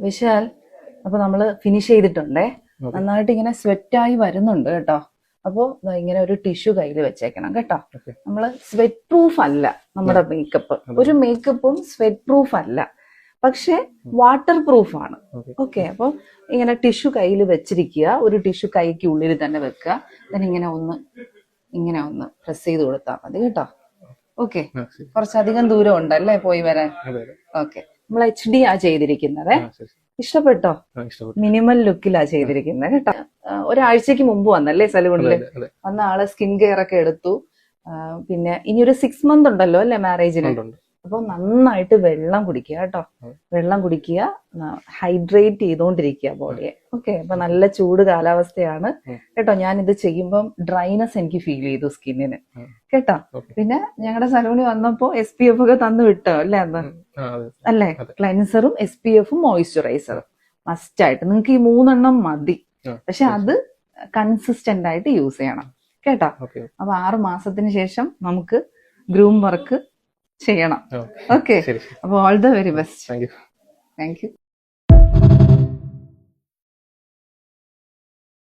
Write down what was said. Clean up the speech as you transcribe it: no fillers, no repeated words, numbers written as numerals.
വിശാൽ, അപ്പൊ നമ്മള് ഫിനിഷ് ചെയ്തിട്ടുണ്ടേ. നന്നായിട്ട് ഇങ്ങനെ സ്വെറ്റായി വരുന്നുണ്ട് കേട്ടോ. അപ്പോ ഇങ്ങനെ ഒരു ടിഷ്യൂ കയ്യിൽ വെച്ചേക്കണം കേട്ടോ. നമ്മള് സ്വെറ്റ് പ്രൂഫ് അല്ല നമ്മുടെ മേക്കപ്പ്. ഒരു മേക്കപ്പും സ്വെറ്റ് പ്രൂഫ് അല്ല, പക്ഷെ വാട്ടർ പ്രൂഫ് ആണ്. ഓക്കെ, അപ്പൊ ഇങ്ങനെ ടിഷ്യൂ കയ്യിൽ വെച്ചിരിക്കുക. ഒരു ടിഷ്യൂ കൈക്ക് ഉള്ളിൽ തന്നെ വെക്കുക. then ഇങ്ങനെ ഒന്ന് പ്രസ് ചെയ്ത് കൊടുത്താൽ മതി കേട്ടോ. ഓക്കെ, കുറച്ചധികം ദൂരം ഉണ്ടല്ലേ പോയി വരാൻ. ഓക്കെ, നമ്മൾ HD ആ ചെയ്തിരിക്കുന്നത്. ഇഷ്ടപ്പെട്ടോ? മിനിമൽ ലുക്കിലാ ചെയ്തിരിക്കുന്നത് കേട്ടോ. ഒരാഴ്ചക്ക് മുമ്പ് വന്നല്ലേ സലൂണില്? വന്ന ആള് സ്കിൻ കെയർ ഒക്കെ എടുത്തു. പിന്നെ ഇനി ഒരു 6 month ഉണ്ടല്ലോ അല്ലെ മാരേജിന്. അപ്പൊ നന്നായിട്ട് വെള്ളം കുടിക്കുക കേട്ടോ. വെള്ളം കുടിക്കുക, ഹൈഡ്രേറ്റ് ചെയ്തോണ്ടിരിക്കുക ബോഡിയെ. ഓക്കെ, അപ്പൊ നല്ല ചൂട് കാലാവസ്ഥയാണ് കേട്ടോ. ഞാൻ ഇത് ചെയ്യുമ്പം ഡ്രൈനെസ് എനിക്ക് ഫീൽ ചെയ്തു സ്കിന്നിന് കേട്ടോ. പിന്നെ ഞങ്ങളുടെ സലൂണിൽ വന്നപ്പോ SPF ഒക്കെ തന്നു വിട്ടോ അല്ലേ അന്ന്? അല്ലേ, ക്ലെൻസറും SPF മോയിസ്ചറൈസറും മസ്റ്റ് ആയിട്ട്. നിങ്ങൾക്ക് ഈ 3 എണ്ണം മതി, പക്ഷെ അത് കൺസിസ്റ്റന്റ് ആയിട്ട് യൂസ് ചെയ്യണം കേട്ടോ. അപ്പൊ 6 മാസത്തിന് ശേഷം നമുക്ക് ഗ്രൂം വർക്ക് ചെയ്യണം. ഓക്കെ, അപ്പൊ all the very best. Thank you.